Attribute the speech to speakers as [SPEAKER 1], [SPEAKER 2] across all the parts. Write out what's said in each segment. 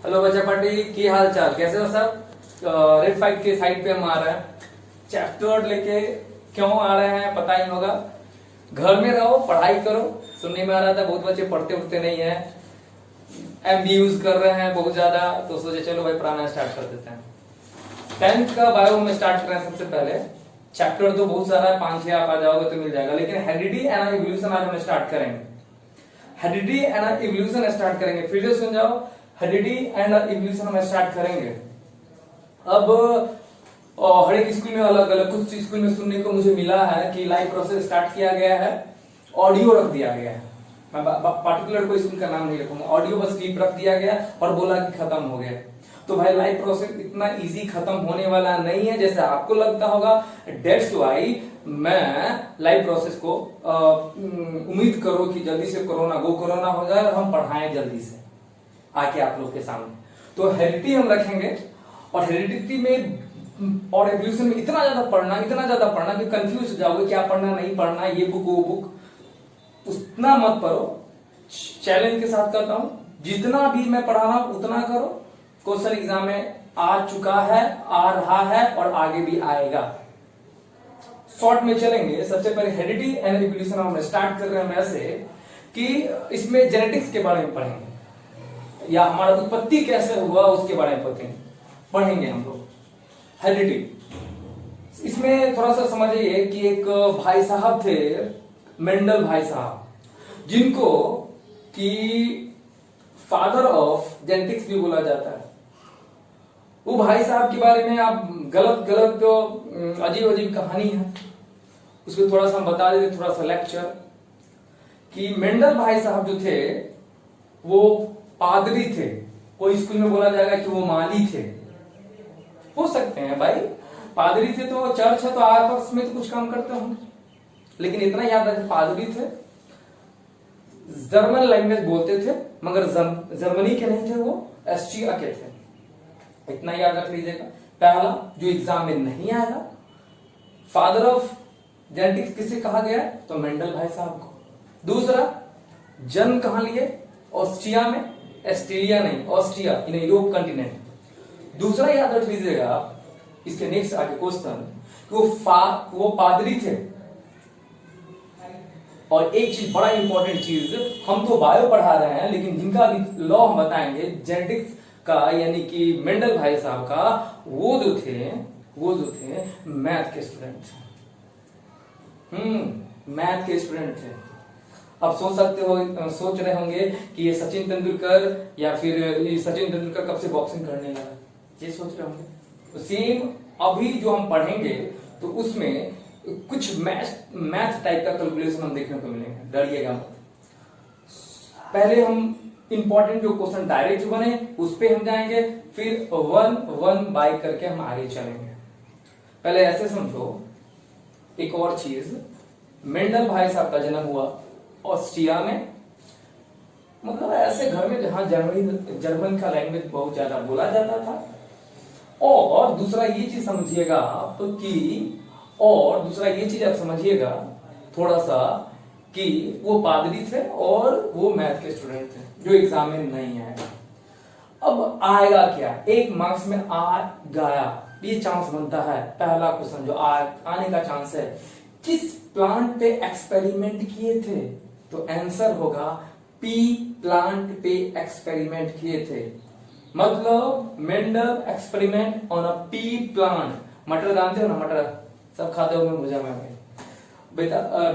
[SPEAKER 1] Hello बच्चा party की हाल चाल कैसे हो सब। रेड फाइट के साइड पे हम आ रहे हैं। चैप्टर लेके क्यों आ रहे हैं पता ही होगा। घर में रहो पढ़ाई करो। सुनने में आ रहा था बहुत बच्चे पढ़ते उठते नहीं है, एमबी यूज कर रहे हैं बहुत ज्यादा, तो सोचे चलो भाई पढ़ाना स्टार्ट कर देते हैं। 10th का बायो में स्टार्ट करें सबसे पहले। चैप्टर तो बहुत सारा है, 5-6 आप आ जाओगे तो मिल जाएगा, लेकिन हेरिडिटी एंड इवोल्यूशन आज हम स्टार्ट करेंगे। हेरिडिटी एंड इवोल्यूशन स्टार्ट करेंगे, फिर से सुन जाओ। हेरिडिटी एंड इवोल्यूशन हम स्टार्ट करेंगे। अब हर एक स्कूल में अलग अलग, कुछ स्कूल में सुनने को मुझे मिला है कि लाइव प्रोसेस स्टार्ट किया गया है, ऑडियो रख दिया गया है। मैं पार्टिकुलर कोई स्कूल का नाम नहीं रखूंगा, ऑडियो बस क्लिप रख दिया गया और बोला कि खत्म हो गया। तो भाई लाइव प्रोसेस इतना इजी खत्म होने वाला नहीं है जैसे आपको लगता होगा। डेट्स वाई मैं लाइव प्रोसेस को उम्मीद करो कि जल्दी से कोरोना हो जाए और हम पढ़ाएं जल्दी से आके आप लोग के सामने। तो हेरिडिटी हम रखेंगे, और हेरिडिटी में और एवोल्यूशन में इतना ज्यादा पढ़ना कि कंफ्यूज हो जाओगे क्या पढ़ना नहीं पढ़ना, ये बुक वो बुक, उतना मत पढ़ो। चैलेंज के साथ करता हूं, जितना भी मैं पढ़ा रहा हूं उतना करो। क्वेश्चन एग्जाम में आ चुका है, आ रहा है और आगे भी आएगा। शॉर्ट में चलेंगे। सबसे पहले हेरिडिटी एंड इवोल्यूशन हम स्टार्ट कर रहे हैं वैसे कि इसमें जेनेटिक्स के बारे में पढ़ेंगे, या हमारा उत्पत्ति कैसे हुआ उसके बारे में पढ़ेंगे हम लोग। हेरिडिटी इसमें थोड़ा सा समझिए कि एक भाई साहब थे, मेंडल भाई साहब, जिनको कि फादर ऑफ जेनेटिक्स भी बोला जाता है। वो भाई साहब के बारे में आप गलत तो अजीब कहानी है, उसको थोड़ा सा हम बता देते, थोड़ा सा लेक्चर कि मेंडल भाई साहब जो थे वो पादरी थे। कोई स्कूल में बोला जाएगा कि वो माली थे, हो सकते हैं भाई। पादरी थे तो चर्च है तो आसपास में तो कुछ काम करते होंगे, लेकिन इतना याद रखें पादरी थे, जर्मन लैंग्वेज बोलते थे, मगर जर्मनी के नहीं थे, वो ऑस्ट्रिया के थे। इतना याद रख लीजिएगा। पहला जो एग्जाम में नहीं आएगा, फादर ऑफ जेनेटिक्स किसे कहा गया है, तो मेंडल भाई साहब को। दूसरा, जन्म कहां लिए, ऑस्ट्रिया में, ऑस्ट्रेलिया नहीं, ऑस्ट्रिया इन यूरोप कंटिनेंट। दूसरा याद रख लीजिएगा, इसके नेक्स्ट आगे क्वेश्चन, वो पादरी थे। और एक चीज बड़ा इंपॉर्टेंट चीज, हम तो बायो पढ़ा रहे हैं, लेकिन जिनका भी लॉ हम बताएंगे जेनेटिक्स का, यानी कि मेंडल भाई साहब का, वो जो थे मैथ के स्टूडेंट थे। मैथ के स्टूडेंट थे। अब सोच रहे होंगे कि ये सचिन तेंदुलकर, या फिर ये सचिन तेंदुलकर कब से बॉक्सिंग करने लगा, ये सोच रहे होंगे। तो सेम अभी जो हम पढ़ेंगे तो उसमें कुछ मैथ टाइप का कैलकुलेशन हम देखने को मिलेंगे, डरिएगा मत। पहले हम इंपॉर्टेंट जो क्वेश्चन डायरेक्ट बने उस पे हम जाएंगे, फिर 1 बाय करके हम आगे चलेंगे। पहले ऐसे समझो, एक और चीज, मेंडल भाई साहब का जन्म हुआ ऑस्ट्रिया में, मतलब ऐसे घर में जहां जर्मन का लैंग्वेज बहुत ज्यादा बोला जाता था। और दूसरा ये चीज समझिएगा आप समझिएगा थोड़ा सा कि वो पादरी थे और वो मैथ के स्टूडेंट थे, जो एग्जाम में नहीं आएगा। अब आएगा क्या, 1 मार्क्स में आ गया, ये चांस बनता है। पहला क्वेश्चन जो आने का चांस है, किस प्लांट पे एक्सपेरिमेंट किए थे, तो आंसर होगा पी प्लांट पे एक्सपेरिमेंट किए थे। मतलब Mendel experiment on a P plant. मटर जानते हो ना, मटर सब खाते होंगे, मुझे में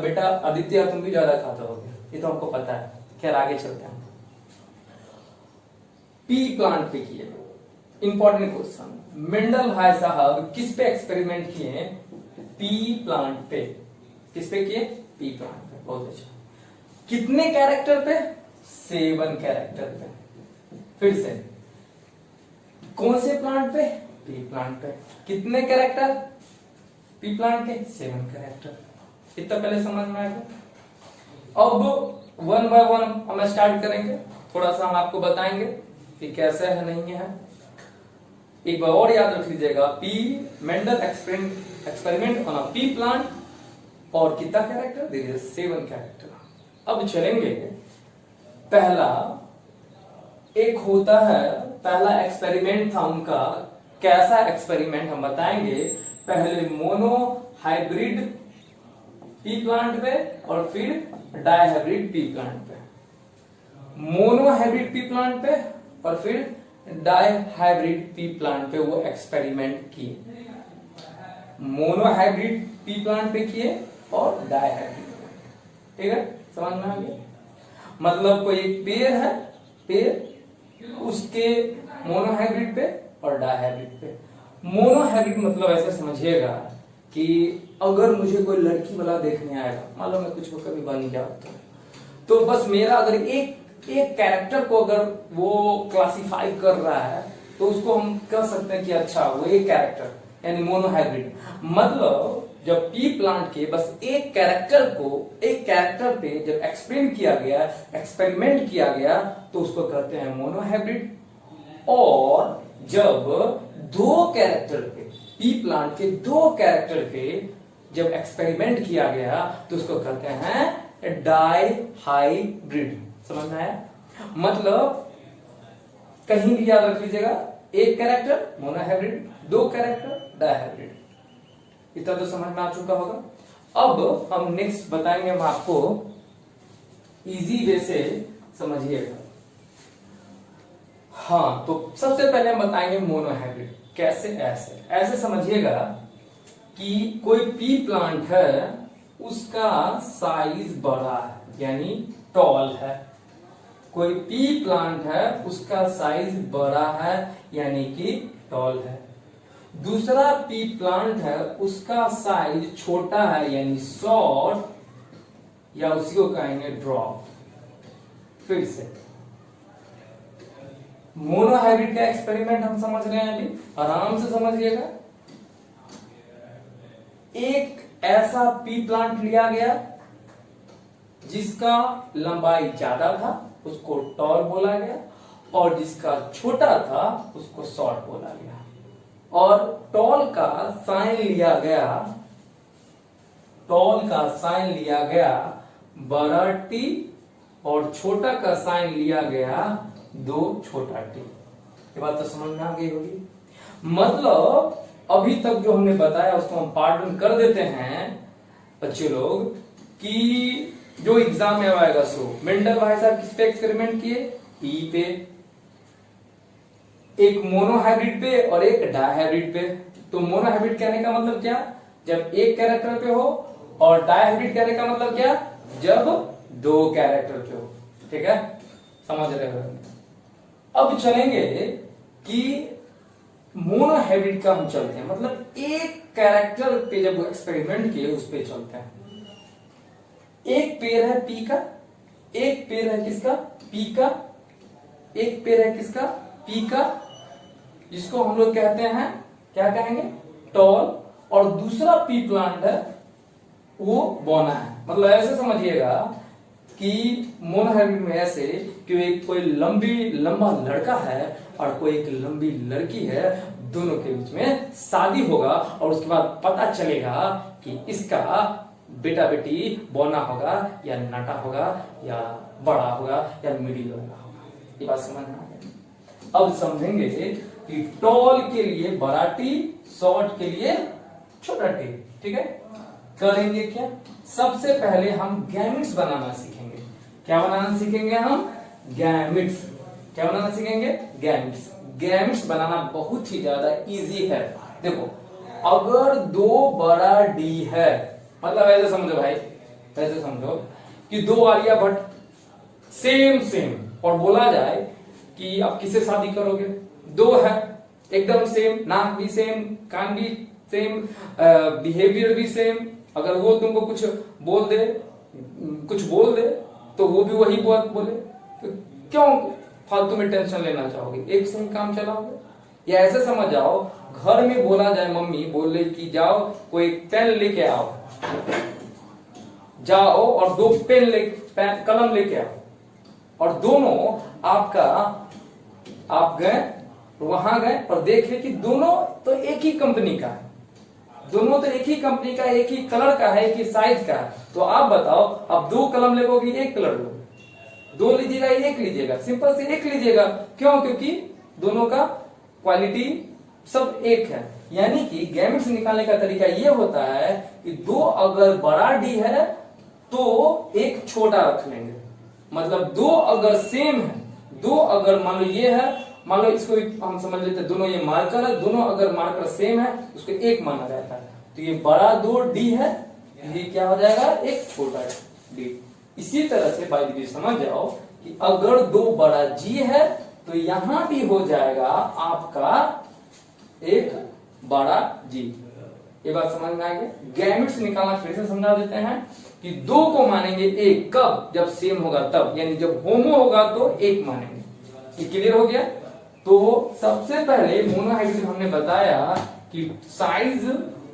[SPEAKER 1] बेटा आदित्य तुम भी ज्यादा खाते होगे, ये तो हमको पता है। खैर आगे चलते हैं। पी प्लांट पे किए, इंपॉर्टेंट क्वेश्चन, मेंडल भाई साहब किस पे एक्सपेरिमेंट किए, पी प्लांट पे। किस पे किए, पी प्लांट पे। बहुत अच्छा। कितने कैरेक्टर पे, 7 कैरेक्टर पे। फिर से, कौन से प्लांट पे, पी प्लांट पे। कितने कैरेक्टर, पी प्लांट के 7 कैरेक्टर। इतना पहले समझ में आएगा। अब 1 बाय 1 हम स्टार्ट करेंगे, थोड़ा सा हम आपको बताएंगे कि कैसे है नहीं है। एक बार और याद रख लीजिएगा, P Mendel experiment on a P plant, और कितना कैरेक्टर, देयर इज 7 कैरेक्टर। अब चलेंगे, पहला एक होता है पहला एक्सपेरिमेंट था उनका, कैसा एक्सपेरिमेंट हम बताएंगे। पहले मोनो हाइब्रिड पी प्लांट पे और फिर डायहाइब्रिड पी प्लांट पे, मोनो हाइब्रिड पी प्लांट पे और फिर डायहाइब्रिड पी प्लांट पे वो एक्सपेरिमेंट किए। मोनो हाइब्रिड पी प्लांट पे किए और डायहाइब्रिड पे, ठीक है, समझ में आ गया। मतलब कोई एक पेड़ है, पेड़ उसके मोनो हाइब्रिड पे और डायहाइब्रिड पे। मोनो हाइब्रिड मतलब ऐसे समझिएगा कि अगर मुझे कोई लड़की वाला देखने आएगा, मान लो मैं कुछ कभी बन गया तो बस मेरा अगर एक कैरेक्टर को अगर वो क्लासिफाई कर रहा है तो उसको हम कह सकते हैं कि अच्छा वो एक कैरेक्टर यानी मोनो हाइब्रिड। मतलब जब पी प्लांट के बस एक कैरेक्टर को, एक कैरेक्टर पे जब एक्सपेरिमेंट किया गया तो उसको कहते हैं मोनो हाइब्रिड। और जब दो कैरेक्टर पे, पी प्लांट के दो कैरेक्टर पे जब एक्सपेरिमेंट किया गया तो उसको कहते हैं डायहाइब्रिड। समझ में आया? मतलब कहीं भी याद रख लीजिएगा, एक कैरेक्टर मोनो हाइब्रिड, दो कैरेक्टर डायहाइब्रिड। इतना तो समझ में आ चुका होगा। अब हम नेक्स्ट बताएंगे हम आपको इजी वे से समझिएगा। हाँ, तो सबसे पहले हम बताएंगे मोनो हाइब्रिड कैसे। ऐसे समझिएगा कि कोई पी प्लांट है, उसका साइज बड़ा है यानी टॉल है। कोई पी प्लांट है, उसका साइज बड़ा है यानी कि टॉल है। दूसरा पी प्लांट है, उसका साइज छोटा है यानी शॉर्ट या उसी को कहेंगे ड्रॉप। फिर से मोनो हाइब्रिड का एक्सपेरिमेंट हम समझ रहे हैं, अभी आराम से समझिएगा। एक ऐसा पी प्लांट लिया गया जिसका लंबाई ज्यादा था, उसको टॉल बोला गया, और जिसका छोटा था उसको शॉर्ट बोला गया। और टॉल का साइन लिया गया, टॉल का साइन लिया गया बड़ा टी और छोटा का साइन लिया गया दो छोटा टी। ये बात तो समझ में आ गई होगी। मतलब अभी तक जो हमने बताया उसको हम पार्ट कर देते हैं बच्चे लोग, कि जो एग्जाम में आएगा सो मेंडल भाई साहब किस पे एक्सपेरिमेंट किए? पी पे, एक मोनो हाइब्रिड पे और एक डायहाइब्रिड पे। तो मोनो हाइब्रिड कहने का मतलब क्या? जब एक कैरेक्टर पे हो, और डायहाइब्रिड कहने का मतलब क्या? जब दो कैरेक्टर पे हो। ठीक है, समझ रहे हो? अब चलेंगे कि मोनो हाइब्रिड का हम चलते हैं, मतलब एक कैरेक्टर पे जब एक्सपेरिमेंट किए उस पे चलते हैं। एक पेड़ है पी का, एक पेड़ है किसका? पी का। एक पेड़ है किसका? पी का, जिसको हम लोग कहते हैं, क्या कहेंगे? टॉल। और दूसरा पी प्लांट है वो बोना है। मतलब ऐसे समझिएगा कि मोनो हाइब्रिड में ऐसे कि एक कोई लंबा लड़का है और कोई एक लंबी लड़की है, दोनों के बीच में शादी होगा और उसके बाद पता चलेगा कि इसका बेटा बेटी बोना होगा या नाटा होगा या बड़ा होगा या मिडिल वाला होगा। ये बात समझ में आ गई? अब समझेंगे कि टॉल के लिए बड़ा टी, शॉर्ट के लिए छोटा टी। ठीक है, करेंगे क्या? सबसे पहले हम गैमिट्स बनाना सीखेंगे। क्या बनाना सीखेंगे हम? गैमिट्स। क्या बनाना सीखेंगे? गैमिट्स। गैमिट्स बनाना बहुत ही ज्यादा इजी है। देखो, अगर दो बड़ा डी है, मतलब ऐसे समझो भाई, ऐसे समझो कि दो आर्यभट्ट सेम और बोला जाए कि आप किससे शादी करोगे? दो है एकदम सेम, नाक भी सेम, कान भी सेम, बिहेवियर भी सेम। अगर वो तुमको कुछ बोल दे तो वो भी वही बात बोले, तो क्यों फालतू में टेंशन लेना चाहोगे? एक से ही काम चलाओगे। या ऐसे समझ जाओ, घर में बोला जाए, मम्मी बोले कि जाओ कोई पेन लेके आओ, जाओ और दो कलम लेके आओ, और दोनों आप गए, वहां गए और देखे कि दोनों तो एक ही कंपनी का है, दोनों तो एक ही कंपनी का, एक ही कलर का है, एक ही साइज का है। तो आप बताओ, अब दो कलम लेगोगे, एक कलर लोगे? दो लीजिएगा, एक लीजिएगा? सिंपल से एक लीजिएगा। क्यों? क्योंकि दोनों का क्वालिटी सब एक है। यानी कि गैमेट्स निकालने का तरीका ये होता है कि दो अगर बड़ा डी है तो एक छोटा रख लेंगे। मतलब दो अगर सेम है, दो अगर मान लो ये है, मान लो इसको हम समझ लेते हैं दोनों ये मार्कर है, दोनों अगर मार्कर सेम है उसको एक माना जाता है। तो ये बड़ा दो डी है, ये क्या हो जाएगा एक छोटा डी। इसी तरह से बाई द वे समझ जाओ कि अगर दो बड़ा जी है तो यहां भी हो जाएगा आपका एक बड़ा जी। ये बात समझ में आ गई। गैमेट्स निकालना फिर से समझा देते हैं कि दो को मानेंगे एक कब, जब सेम होगा तब, यानी जब होमो होगा तो एक मानेंगे। ये क्लियर हो गया। तो सबसे पहले मोनोहाइब्रिड हमने बताया कि साइज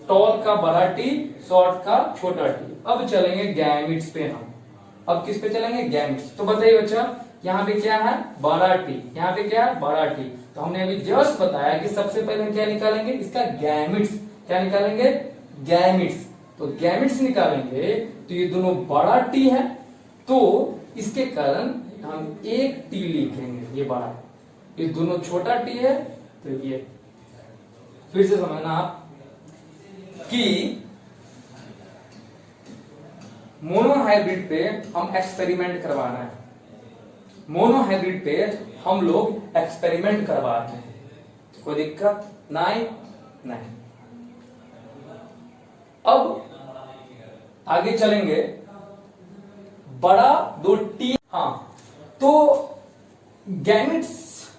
[SPEAKER 1] टॉल का बड़ा टी, शॉर्ट का छोटा टी। अब चलेंगे गैमेट्स पे हम। अब किस पे चलेंगे? गैमेट्स। तो बताइए बच्चा, यहाँ पे क्या है? बड़ा टी। यहाँ पे क्या है? बड़ा टी। तो हमने अभी जस्ट बताया कि सबसे पहले हम क्या निकालेंगे? इसका गैमेट्स। क्या निकालेंगे? गैमेट्स। तो गैमेट्स निकालेंगे तो ये दोनों बड़ा टी है, तो इसके कारण हम एक टी लिखेंगे, ये बड़ा है। ये दोनों छोटा टी है तो ये। फिर से समझना आप कि मोनोहाइब्रिड पे हम एक्सपेरिमेंट करवा रहे हैं। मोनोहाइब्रिड पे हम लोग एक्सपेरिमेंट करवा रहे हैं, कोई दिक्कत नहीं। अब आगे चलेंगे, बड़ा दो टी। हाँ, तो गैमेट्स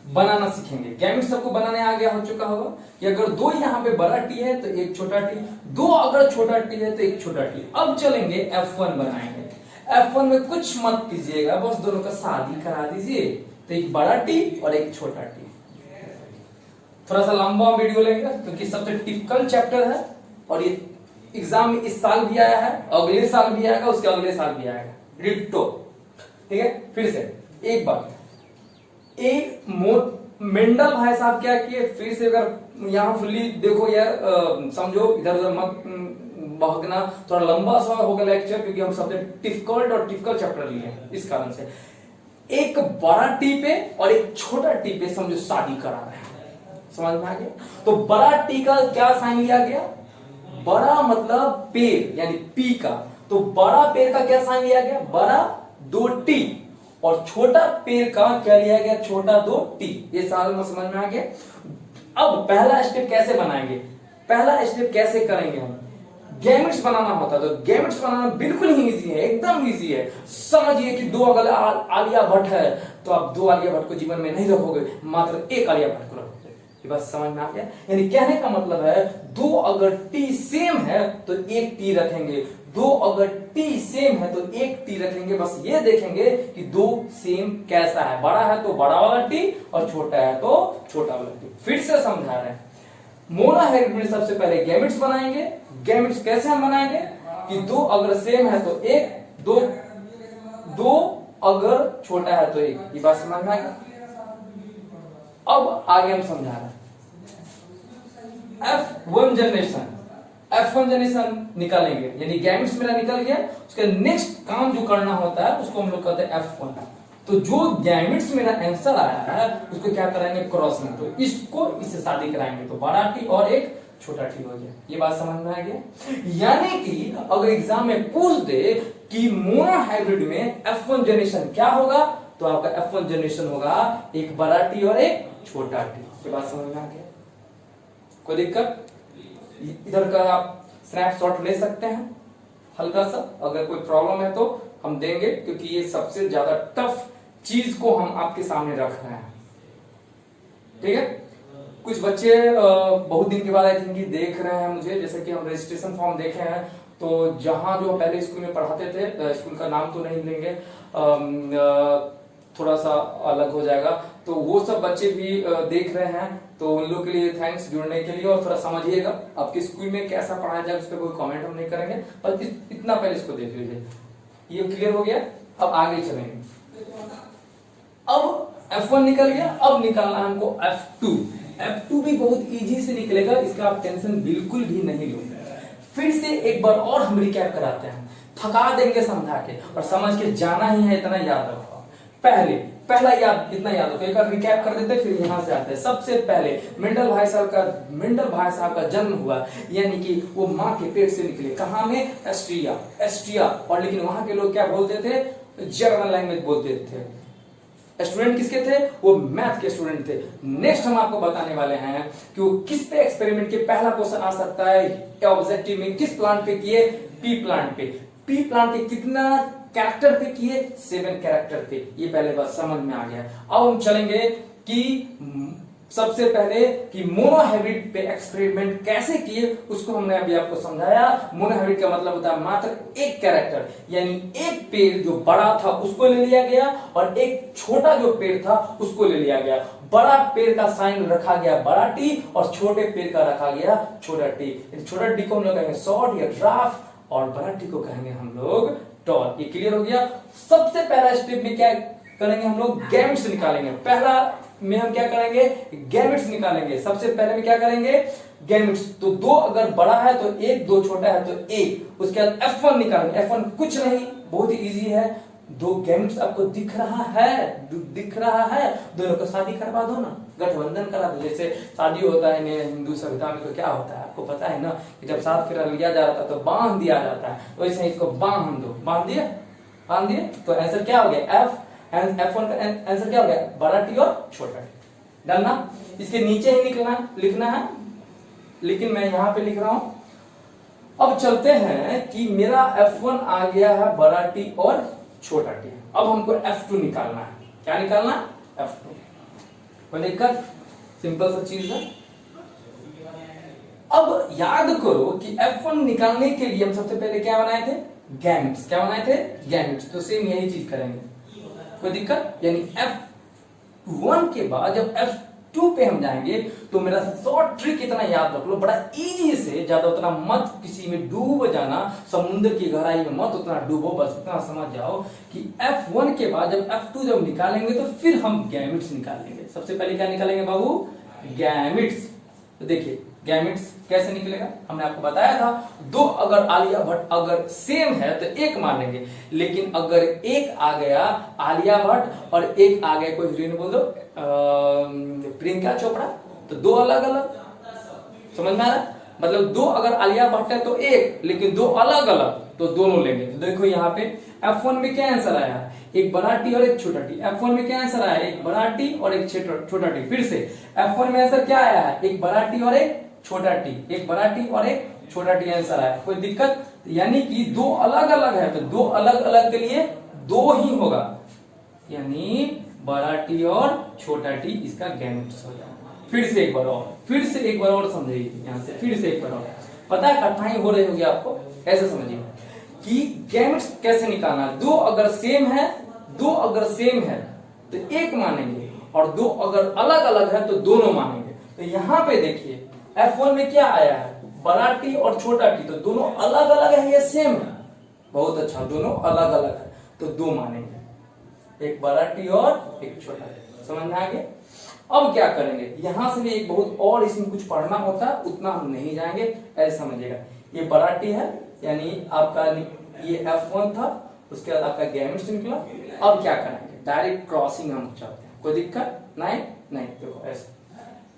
[SPEAKER 1] बनाना सीखेंगे। गैमेट्स सबको बनाने आ गया हो चुका होगा कि अगर दो यहाँ पे बड़ा टी है तो एक छोटा टी, दो अगर छोटा टी है तो एक छोटा टी। अब चलेंगे F1 बनाएंगे। F1 में कुछ मत कीजिएगा, बस दोनों का शादी करा दीजिए। तो एक बड़ा टी और एक छोटा टी। थोड़ा सा लंबा वीडियो लेंगे क्योंकि सबसे टिपिकल चैप्टर है और ये एग्जाम में इस साल भी आया है, अगले साल भी आएगा, उसके अगले साल भी आएगा, डिट्टो। ठीक है। फिर से एक बात, एक मेंडल भाई साहब क्या किए, फिर से अगर यहाँ फुल्ली देखो यार, समझो, इधर उधर मत बहकना। थोड़ा लंबा सा होगा लेक्चर क्योंकि हम सबसे टिपिकल चैप्टर लिए हैं, इस कारण से। एक बड़ा टी पे और एक छोटा टी पे समझो शादी करा रहे हैं। समझ में आ गया? तो बड़ा टी का क्या साइन लिया गया? बड़ा मतलब पेड़, यानी पी का। तो बड़ा पेड़ का क्या साइन लिया गया? बड़ा दो टी। और छोटा पेड़ का क्या लिया गया? छोटा दो टी। ये साल में समझ में आ गया। अब पहला स्टेप कैसे बनाएंगे? पहला स्टेप कैसे करेंगे हम? गैमेट्स बनाना होता है, तो गैमेट्स बनाना बिल्कुल ही इजी है, एकदम इजी है। समझिए कि दो अगर आलिया भट्ट है तो आप दो आलिया भट्ट को जीवन में नहीं रखोगे, मात्र एक आलिया भट्ट को रखोगे। ये बात समझ में आ गया? यानी कहने का मतलब है दो अगर टी सेम है तो एक टी रखेंगे, दो अगर टी सेम है तो एक टी रखेंगे। बस ये देखेंगे कि दो सेम कैसा है, बड़ा है तो बड़ा वाला टी और छोटा है तो छोटा वाला टी। फिर से समझा रहे हैं, मोनोहाइब्रिड में सबसे पहले गैमेट्स बनाएंगे। गैमेट्स कैसे हम बनाएंगे कि दो अगर सेम है तो एक, दो अगर छोटा है तो एक। ये बात समझ में आएगा? अब आगे हम समझा रहे हैं F1 जनरेशन निकालेंगे, यानी गैमेट्स मेरा निकल गया। उसका नेक्स्ट काम जो करना होता है उसको हम लोग कहते हैं F1। तो जो गैमेट्स मेरा आंसर आया है उसको क्या कराएंगे? क्रॉसिंग। तो इसको इससे शादी कराएंगे तो बड़ा टी और एक छोटा टी हो गया। ये बात समझ में आ गया? यानी कि अगर एग्जाम में पूछ दे कि मोनोहाइब्रिड में F1 जनरेशन क्या होगा, तो आपका F1 जनरेशन होगा एक बड़ा टी और एक छोटा टी। ये बात समझ में आ गया? कोई दिक्कत? इधर का आप स्नैपशॉट ले सकते हैं हल्का सा, अगर कोई प्रॉब्लम है तो हम देंगे, क्योंकि ये सबसे ज्यादा टफ चीज को हम आपके सामने रख रहे हैं। ठीक है। कुछ बच्चे बहुत दिन के बाद आई थिंक देख रहे हैं मुझे, जैसे कि हम रजिस्ट्रेशन फॉर्म देखे हैं, तो जहां जो पहले स्कूल में पढ़ाते थे, स्कूल का नाम तो नहीं लेंगे, थोड़ा सा अलग हो जाएगा, तो वो सब बच्चे भी देख रहे हैं। तो उन लोग के लिए थैंक्स जुड़ने के लिए, और थोड़ा समझिएगा आपके स्कूल में कैसा पढ़ाया जाए उस पर कोई कमेंट हम नहीं करेंगे, पर इतना पहले इसको देख लीजिए। ये क्लियर हो गया? अब आगे चलेंगे। अब F1 निकल गया, अब निकालना है हमको F2। F2 भी बहुत इजी से निकलेगा, इसका आप टेंशन बिल्कुल भी नहीं लो। फिर से एक बार और हम रिकैप कराते हैं, थका देंगे समझा के, और समझ के जाना ही है, इतना याद रखो। पहला याद, इतना याद हो, एक बार रिकैप कर देते फिर यहां से आते हैं। सबसे पहले मेंडल भाई साहब का जन्म हुआ, यानी कि वो माँ के पेट से निकले, कहां में, एस्ट्रिया। और लेकिन वहां के लोग क्या बोलते थे, जर्मन लैंग्वेज बोलते थे। स्टूडेंट किसके थे, वो मैथ के स्टूडेंट थे। नेक्स्ट हम आपको बताने वाले हैं कि वो किस पे एक्सपेरिमेंट के, पहला क्वेश्चन आ सकता है ऑब्जेक्टिव में, किस प्लांट पे किए, पी प्लांट पे। पी प्लांट के कितना कैरेक्टर पे किए, 7 कैरेक्टर पे। ये पहले बात समझ में आ गया। अब हम चलेंगे कि सबसे पहले कि मोनोहाइब्रिड पे एक्सपेरिमेंट कैसे किए, उसको हमने अभी आपको समझाया। मोनोहाइब्रिड का मतलब होता है मात्र एक कैरेक्टर, यानी एक पेड़ जो बड़ा था उसको ले लिया गया और एक छोटा जो पेड़ था उसको ले लिया गया। बड़ा पेड़ का साइन रखा गया बड़ा टी और छोटे पेड़ का रखा गया छोटा टी। छोटा टी को हम लोग कहेंगे शॉर्ट या ड्राफ्ट और बड़ा टी को कहेंगे हम लोग टॉल। ये क्लियर हो गया। सबसे पहला स्टेप में क्या करेंगे, हम लोग गैमेट्स निकालेंगे। पहला में हम क्या करेंगे, गैमेट्स निकालेंगे। सबसे पहले में क्या करेंगे, गैमेट्स। तो 2 अगर बड़ा है तो 1, 2 छोटा है तो 1। उसके बाद F1 निकालेंगे। F1 कुछ नहीं, बहुत ही इजी है। 2 गैमेट्स आपको दिख रहा है, दोनों को शादी करवा दो ना, गठबंधन करा दो। जैसे शादी होता है हिंदू सभ्यता में तो क्या होता है आपको पता है ना, कि जब साथ फेरा लिया जा रहा था तो बांध दिया जाता है, तो वैसे इसको बांध दो। बांध दिए तो आंसर क्या हो गया, F1 का आंसर क्या हो गया, बड़ा टी और छोटा टी। डालना, इसके नीचे ही लिखना है, लेकिन मैं यहां पे लिख रहा हूं। अब चलते हैं कि मेरा F1 आ गया है बड़ा टी और छोटा टी। अब हमको F2 निकालना है। क्या निकालना, F2। कोई दिक्कत, सिंपल सा चीज है। अब याद करो कि F1 निकालने के लिए हम सबसे पहले क्या बनाए थे, गैमेट्स। क्या बनाए थे, गैमेट्स। तो सेम यही चीज करेंगे, कोई दिक्कत। यानी F1 के बाद जब F2 पे हम जाएंगे तो मेरा शॉर्ट ट्रिक कितना याद रख लो, बड़ा इजी से, ज्यादा उतना मत किसी में डूब जाना, समुद्र की गहराई में मत उतना डूबो, बस उतना समझ जाओ कि F1 के बाद जब F2 जब निकालेंगे तो फिर हम गैमेट्स निकालेंगे। सबसे पहले क्या निकालेंगे बाबू, गैमेट्स। तो देखिए गैमेट्स कैसे निकलेगा, हमने आपको बताया था। 2 अगर आलिया भट्ट अगर सेम है तो 1 मानेंगे, लेकिन अगर 1 आ गया आलिया भट्ट और 1 आ गया कोई हीरोइन बोल दो प्रियंका चोपड़ा, तो 2 अलग अलग, समझ में आ रहा। मतलब 2 अगर आलिया भट्ट है तो 1, लेकिन 2 अलग अलग तो दोनों लेंगे। तो देखो यहाँ पे F1 में क्या आंसर आया, एक बड़ा टी और एक छोटा टी। F1 में क्या आंसर आया, एक बड़ा टी और एक छोटा टी। फिर से F1 में आंसर क्या आया है, एक बड़ा टी और एक छोटा टी, एक बड़ा टी और एक छोटा टी आंसर आया। कोई दिक्कत, यानी कि 2 अलग अलग है तो 2 अलग अलग के लिए 2 ही होगा, यानी बड़ा टी और छोटा टी इसका गैमेट्स हो जाएगा। फिर से एक बार और समझिए, यहां से फिर से एक बार और। पता है कठिनाई हो रही होगी आपको, ऐसे समझिए कि गैमेट्स कैसे निकालना। 2 अगर सेम है तो 1 मानेंगे, और 2 अगर अलग अलग है तो दोनों मानेंगे। तो यहाँ पे देखिए F1 में क्या आया है, बड़ा टी और छोटा टी, तो दोनों अलग अलग है या सेम है, बहुत अच्छा, दोनों अलग अलग है तो 2 मानेंगे, एक बड़ा टी और एक छोटा टी। समझ में आ गया। अब क्या करेंगे, यहां से भी एक बहुत और इसमें कुछ पढ़ना होता है, उतना हम नहीं जाएंगे, ऐसे समझिएगा। ये बड़ा टी है, यानी आपका ये F1 था, उसके बाद आपका गैमेट्स निकला। अब क्या करेंगे, डायरेक्ट क्रॉसिंग हम चाहते हैं, कोई दिक्कत नहीं। देखो ऐसे,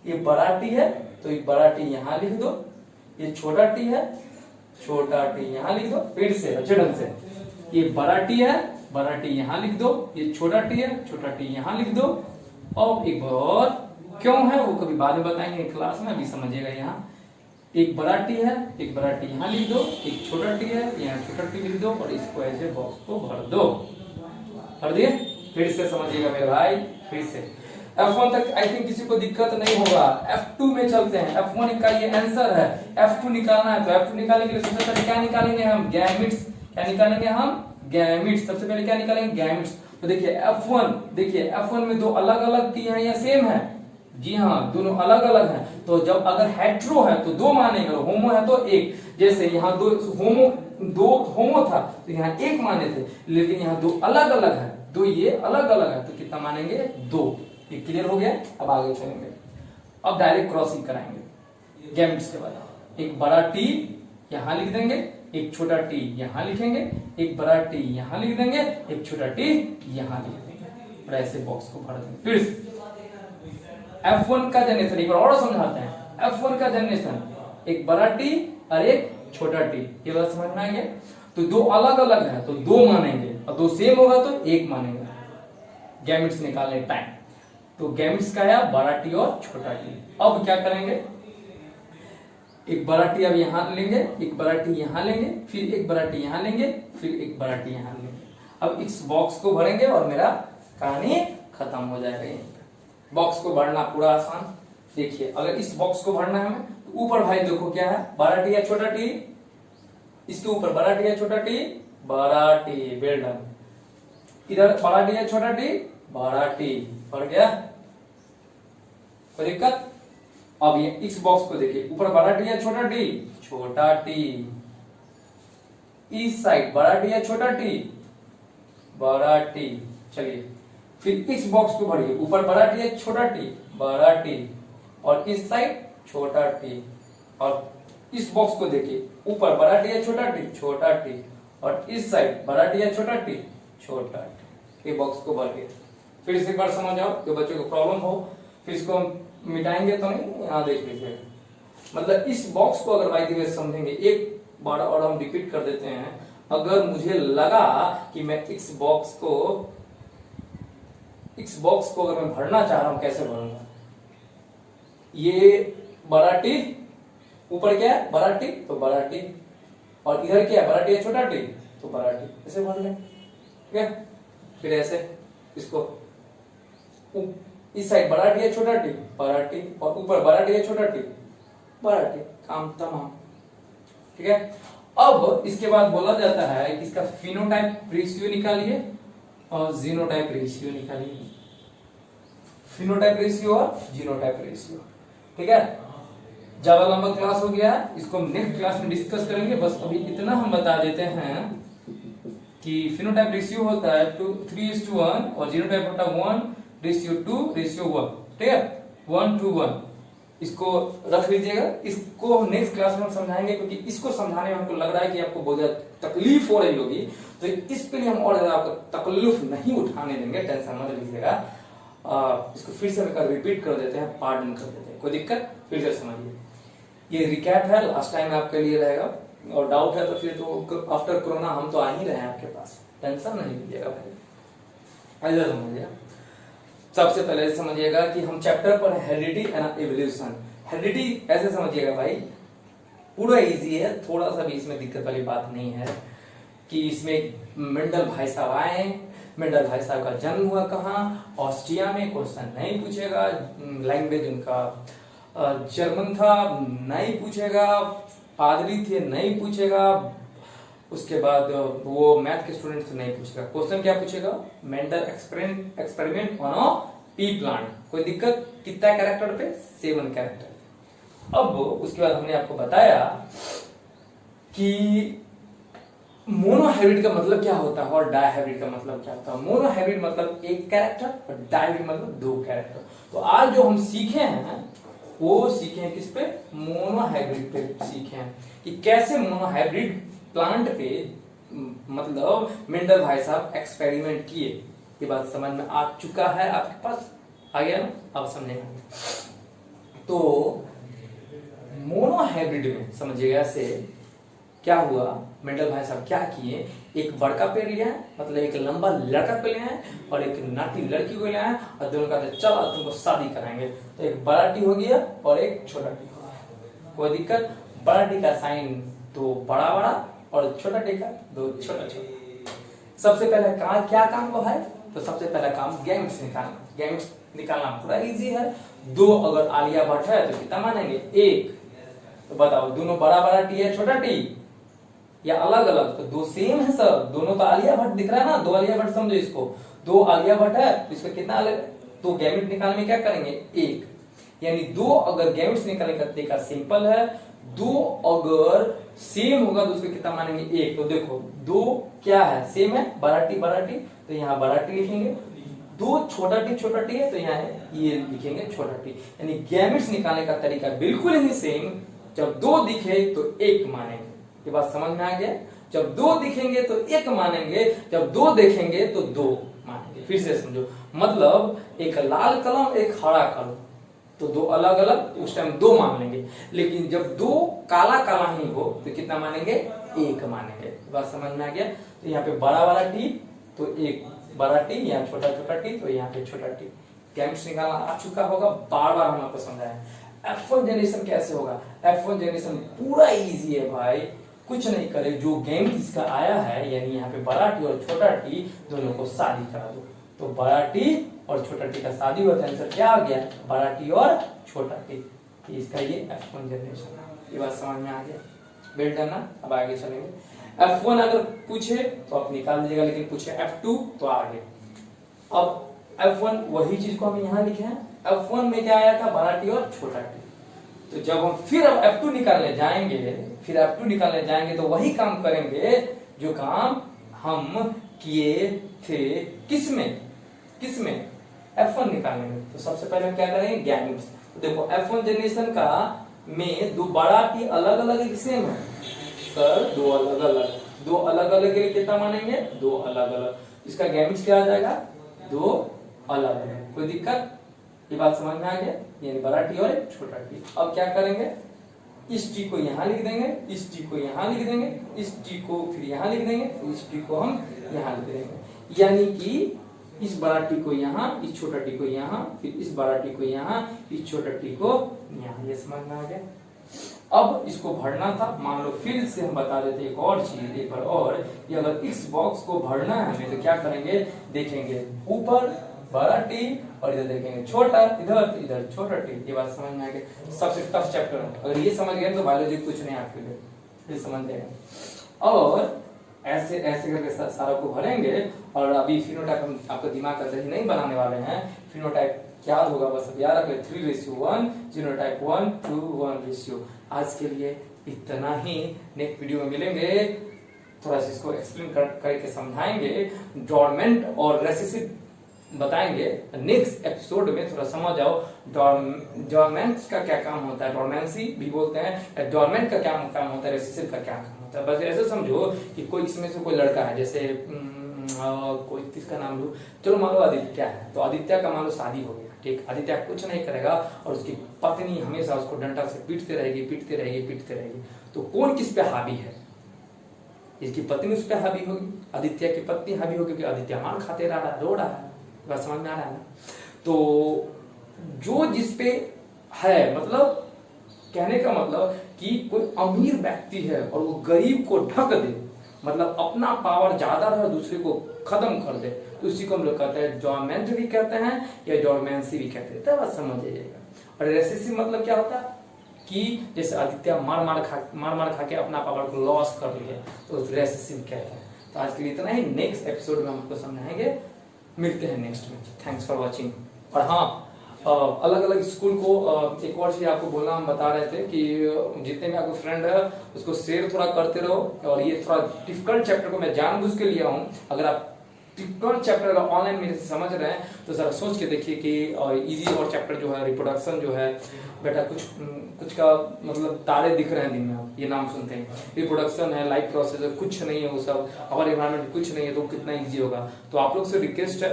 [SPEAKER 1] ये बड़ा टी है तो ये बड़ा टी यहां लिख दो, ये छोटा टी है, छोटा टी यहां लिख दो। फिर से अच्छे ढंग से, ये बड़ा टी है, बड़ा टी यहां लिख दो, ये छोटा टी है, छोटा टी यहां लिख दो। और एक बार क्यों है वो कभी बाद में बताएंगे क्लास में, अभी समझिएगा। यहाँ एक बड़ा टी है, एक बड़ा टी यहाँ लिख दो, एक छोटा टी है, यहाँ छोटा टी लिख दो, और इसको ऐसे बॉक्स को भर दो। भर दिए, फिर से समझिएगा मेरे भाई। फिर से F1 तक आई थिंक किसी को दिक्कत नहीं होगा। F2 में चलते हैं। F1 का ये आंसर है, F2 निकालना है। तो F2 निकालने के लिए सबसे पहले क्या निकालेंगे हम, गैमेट्स। क्या निकालेंगे हम, गैमेट्स। सबसे पहले क्या निकालेंगे, गैमेट्स। तो देखिए F1 में 2 अलग अलग टी है या सेम है, जी हाँ दोनों अलग अलग हैं। तो जब अगर हेट्रो है तो 2 मानेंगे, होमो है तो 1। जैसे यहाँ 2 होमो था तो यहाँ 1 माने थे, लेकिन यहाँ 2 अलग अलग है, 2 ये अलग अलग है, तो कितना मानेंगे, 2। ये क्लियर हो गया। अब आगे चलेंगे, अब डायरेक्ट क्रॉसिंग कराएंगे गैमेट्स के बाद। एक बड़ा टी यहाँ लिख देंगे, एक छोटा टी यहाँ लिखेंगे, एक बड़ा टी यहाँ लिख देंगे, एक छोटा टी यहाँ लिख देंगे। और ऐसे बॉक्स को भर देंगे। फिर F1 का जनरेशन एक बार और समझाते हैं। F1 का जनरेशन एक बड़ा टी और एक छोटा टी, ये बात समझ में आ गया। तो दो अलग अलग है तो दो मानेंगे, और दो सेम होगा तो एक मानेंगे। गैमेट्स निकालने टाइम तो गैमेट्स का है बड़ा टी और छोटा टी। अब क्या करेंगे, एक बड़ा टी अब यहां लेंगे, एक बड़ा टी यहां लेंगे, फिर एक बड़ा टी यहां लेंगे, फिर एक बड़ा टी यहां लेंगे। अब इस बॉक्स को भरेंगे और मेरा कहानी खत्म हो जाएगा। यहीं पे बॉक्स को भरना पूरा आसान। देखिए अगर इस बॉक्स को भरना है हमें तो ऊपर भाई देखो क्या है, बड़ा टी या छोटा टी, इसके ऊपर बड़ा टी या छोटा टी, बड़ा टी, वेल डन। इधर बड़ा टी या छोटा टी, बड़ा टी, पड़ गया, कोई दिक्कत। अब ये इस बॉक्स को देखिए, ऊपर बड़ा टी या छोटा टी, छोटा टी, इस साइड बड़ा टी या छोटा टी, बड़ा टी। चलिए फिर इस बॉक्स को भरिए, ऊपर बड़ा टी या छोटा टी, बड़ा टी, और इस साइड छोटा टी। और इस बॉक्स को देखिए, ऊपर बड़ा टी या छोटा टी, छोटा टी, और इस साइड बड़ा टी या छोटा टी, छोटा टी। ये बॉक्स को भर के फिर से एक बार समझ आओ, जो बच्चों को प्रॉब्लम हो। फिर इसको मिटाएंगे तो नहीं, यहाँ देख लीजिए। मतलब इस बॉक्स को अगर बाई द वे समझेंगे, एक बार और हम रिपीट कर देते हैं। अगर मुझे लगा कि मैं इस बॉक्स को अगर मैं भरना चाह रहा हूं, कैसे भरूंगा, ये बड़ा टी, ऊपर क्या है बड़ा टी तो बड़ा टी, और इधर क्या है बड़ा टी है छोटा टी तो बड़ा टी, ऐसे भर लें, ठीक है। फिर ऐसे इसको इस साइड बड़ा टी है छोटा टी, बड़ा टी, और ऊपर बड़ा टी है छोटा टी, बड़ा टी, काम तमाम, ठीक है। अब इसके बाद बोला जाता है कि इसका फिनोटाइप रेशियो निकालिए और जीनोटाइप रेशियो निकालिए। फिनोटाइप रेशियो और जीनोटाइप रेशियो, ठीक है। ज्यादा लंबा क्लास हो गया, इसको हम नेक्स्ट क्लास में डिस्कस करेंगे। बस अभी इतना हम बता देते हैं कि फिनोटाइप रेशियो होता है 3:1 और जीनोटाइप होता है 1:2:1, ठीक है, 1:1। इसको रख लीजिएगा, इसको नेक्स्ट क्लास में हम समझाएंगे, क्योंकि इसको समझाने में हमको लग रहा है कि आपको बहुत ज्यादा तकलीफ हो रही होगी। तो इसके लिए हम और ज्यादा आपको तकलीफ नहीं उठाने देंगे, टेंशन मत लीजिएगा। इसको फिर से रिपीट कर देते हैं, पार्डन कर देते हैं, कोई दिक्कत, फिर से समझिए। ये रिकैप है, लास्ट टाइम आपके लिए रहेगा, और डाउट है तो फिर तो आफ्टर कोरोना हम तो आ ही रहे हैं आपके पास, टेंशन नहीं लीजिएगा भाई। ऐसा समझिए, सबसे पहले समझिएगा कि हम चैप्टर पर हेरिडिटी एंड एवोल्यूशन। हेरिडिटी ऐसे समझिएगा भाई, पूरा इजी है, थोड़ा सा भी इसमें दिक्कत वाली बात नहीं है। कि इसमें मेंडल भाई साहब आए, मेंडल भाई साहब का जन्म हुआ कहाँ, ऑस्ट्रिया में, क्वेश्चन नहीं पूछेगा। लैंग्वेज उनका जर्मन था, नहीं पूछेगा। पादरी थे, नहीं पूछेगा। उसके बाद वो मैथ के स्टूडेंट से नहीं पूछेगा। क्वेश्चन क्या पूछेगा, mental experiment on a P plant. कोई दिक्कत, कितना कैरेक्टर पे, 7 कैरेक्टर। अब उसके बाद हमने आपको बताया कि मोनोहाइब्रिड का मतलब क्या होता है और डायहाइब्रिड का मतलब क्या होता है। मोनोहाइब्रिड मतलब एक कैरेक्टर और डायहाइब्रिड मतलब 2 कैरेक्टर। तो आज जो हम सीखे हैं वो सीखे हैं किस पे, मोनोहाइब्रिड पे सीखे हैं कि कैसे मोनोहाइब्रिड प्लांट पे मतलब मेंडल भाई साहब एक्सपेरिमेंट किए। ये बात समझ में आ चुका है आपके पास, आ गया ना, आप समझेंगे। तो मोनोहाइब्रिड में समझिएगा ऐसे क्या हुआ, मेंडल भाई साहब क्या किए, एक बड़का पेड़ लिया है, मतलब एक लंबा लड़का को लिया है और एक नाटी लड़की को लिया है, और दोनों का चलो तुमको शादी कराएंगे। तो एक बड़ा टी हो गया और एक छोटा टी हो गया, कोई दिक्कत। बड़ा टी का साइन तो बड़ा बड़ा और छोटा टी का 2 छोटा छोटा। सबसे पहले क्या काम हुआ है, तो सबसे पहला काम गैमेट्स निकालना। गैमेट्स निकालना पूरा इजी है। 2 अगर आलिया भट्ट है तो कितना मानेंगे, 1। तो बताओ दोनों बड़ा बड़ा टी है छोटा टी या अलग अलग, तो 2 सेम है सर, दोनों तो आलिया भट्ट दिख रहा है ना, 2 आलिया भट्ट समझो इसको, 2 आलिया भट्ट है तो इसका कितना अलग, तो गैमेट निकालने में क्या करेंगे 1, यानी 2 अगर गैमेट्स निकालने का तरीका सिंपल है। 2 अगर सेम होगा तो उसको कितना मानेंगे 1। तो देखो 2 क्या है, सेम है, बड़ा टी तो यहाँ बड़ा टी लिखेंगे। 2 छोटा टी है तो यहाँ ये लिखेंगे छोटा टी, यानी गैमेट्स निकालने का तरीका बिल्कुल ही सेम। जब 2 दिखे तो 1 मानेंगे, ये बात समझ में आ गया। जब 2 दिखेंगे तो 1 मानेंगे, जब 2 देखेंगे तो 2 मानेंगे। फिर से समझो, मतलब एक लाल कलम एक हरा कलम, तो दो अलग अलग, उस टाइम दो मान लेंगे। लेकिन जब दो काला काला ही हो तो कितना मानेंगे, एक मानेंगे। बात समझ में आ गया। तो यहाँ पे बड़ा वाला टी तो एक बड़ा टी, यहाँ छोटा छोटा टी तो यहाँ पे छोटा टी। गेम्स निकालना आ चुका होगा, बार बार हम आपको समझाया। F1 जनरेशन कैसे होगा, F1 जनरेशन पूरा इजी है भाई, कुछ नहीं करे, जो गेम इसका आया है यानी यहाँ पे बड़ा टी और छोटा टी दोनों को शादी करा दो, तो बड़ा टी और छोटा टी का शादी हुआ, तो आंसर क्या आ गया, बड़ा टी और छोटा टी। इसका ये F1 जनरेशन है। ये बात समझ में आ गया, वेल डन ना। अब आगे चलेंगे। F1 अगर पूछे तो आप निकाल दीजिएगा, लेकिन पूछे F2 तो आगे। अब F1 वही चीज को हम यहाँ लिखे हैं, F1 में क्या आया था, बड़ा टी और छोटा टी। तो जब हम फिर अब F2 निकालने जाएंगे, फिर F2 निकालने जाएंगे तो वही काम करेंगे जो काम हम किए थे किसमें F1 निकालने में। तो सबसे पहले हम क्या करेंगे, गैमेट्स। तो देखो F1 जनरेशन का में दो बड़ा टी अलग अलग सेम है सर, दो अलग अलग के लिए कितना मानेंगे, दो अलग अलग। इसका गैमेट्स क्या आ जाएगा, दो अलग अलग। कोई दिक्कत, ये बात समझ में आ गया, यानी बड़ा टी और एक छोटा टी। अब क्या करेंगे, इस टी को यहाँ लिख देंगे, इस टी को यहाँ लिख देंगे, इस टी को फिर यहाँ लिख देंगे, इस टी को हम यहाँ लिख देंगे। यानी कि इस बड़ा टी को यहाँ, इस छोटा टी को यहाँ, फिर इस बड़ा टी को यहाँ, इस छोटा टी को यहाँ। ये समझ में आ गया। अब इसको भरना था, मान लो फिर से हम बता देते एक और चीज, एक बार और, कि अगर इस बॉक्स को भरना है हमें तो क्या करेंगे, देखेंगे ऊपर बड़ा टी और इधर देखेंगे छोटा, इधर छोटा टी। ये बात समझ में आ गई। सबसे टफ चैप्टर है, अगर ये समझ गए तो बायोलॉजी कुछ नहीं आपके लिए, ये समझ जाएगा। और ऐसे ऐसे करके सारा को भरेंगे। और अभी फिनोटाइप हम आपको दिमाग का दही नहीं बनाने वाले हैं। फिनोटाइप क्या होगा बस याद रखें, 3:1, जीनोटाइप 1:1। आज के लिए इतना ही, नेक्स्ट वीडियो में मिलेंगे, थोड़ा सा इसको एक्सप्लेन करके समझाएंगे, डॉर्मेंट और रेसेसिव बताएंगे। नेक्स्ट एपिसोड में थोड़ा समझ आओ डॉर्मेंट्स का क्या काम होता है, डॉर्मेंसी भी बोलते हैं, डॉर्मेंट का क्या काम होता है, रेसेसिव का क्या काम होता है। बस ऐसे समझो कि कोई इसमें से कोई लड़का है, जैसे कोई किसका नाम लूं, चलो मान लो आदित्य है, तो आदित्य का मान लो शादी हो गया, ठीक, आदित्य कुछ नहीं करेगा और उसकी पत्नी हमेशा उसको डंडा से पीटते रहेगी। तो कौन किस पे हावी है, इसकी पत्नी उस पे हावी होगी, आदित्य की पत्नी हावी होगी, क्योंकि आदित्य मार खाते रहा है, रो रहा है। बात समझ में आ रहा है ना। तो जो जिस पे है, मतलब कहने का मतलब कि कोई अमीर व्यक्ति है और वो गरीब को ढक दे, मतलब अपना पावर ज्यादा रहे दूसरे को खत्म कर दे, तो उसी को हम लोग कहते हैं डॉर्मेंट भी कहते हैं या डॉर्मेंसी भी कहते हैं। तब समझ जाइएगा। और रेसेसिव मतलब क्या होता है कि जैसे आदित्य मार मार खा के अपना पावर को लॉस कर लिया, तो रेसेसिव कहते हैं। तो आज के लिए इतना ही, नेक्स्ट एपिसोड में हम आपको समझाएंगे। मिलते हैं नेक्स्ट में। Thanks for watching. और हाँ, अलग अलग स्कूल को एक और चीज आपको बोलना हम बता रहे थे कि जितने भी आपको फ्रेंड है उसको शेयर थोड़ा करते रहो। और ये थोड़ा डिफिकल्ट चैप्टर को मैं जानबूझ के लिया हूँ। अगर आप डिफिकल्ट चैप्टर अगर ऑनलाइन मेरे से समझ रहे हैं तो जरा सोच के देखिए कि इजी और चैप्टर जो है रिप्रोडक्शन जो है बेटा, कुछ का मतलब तारे दिख रहे हैं दिन में, आप ये नाम सुनते हैं, रिप्रोडक्शन है, लाइफ प्रोसेस है, कुछ नहीं है वो सब, और एनवायरमेंट कुछ नहीं है, तो कितना इजी होगा। तो आप लोग से रिक्वेस्ट है,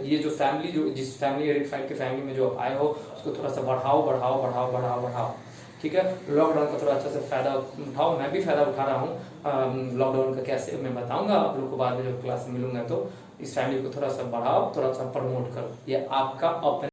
[SPEAKER 1] ये जो फैमिली, जो जिस फैमिली रेड फाइट की फैमिली में जो आप आए हो उसको थोड़ा सा बढ़ाओ, ठीक है। लॉकडाउन का थोड़ा अच्छा से फायदा उठाओ, मैं भी फायदा उठा रहा हूँ लॉकडाउन का, कैसे मैं बताऊंगा आप लोग को बाद में जब क्लास में मिलूंगा। तो इस फैमिली को थोड़ा सा बढ़ाओ, थोड़ा सा प्रमोट करो, ये आपका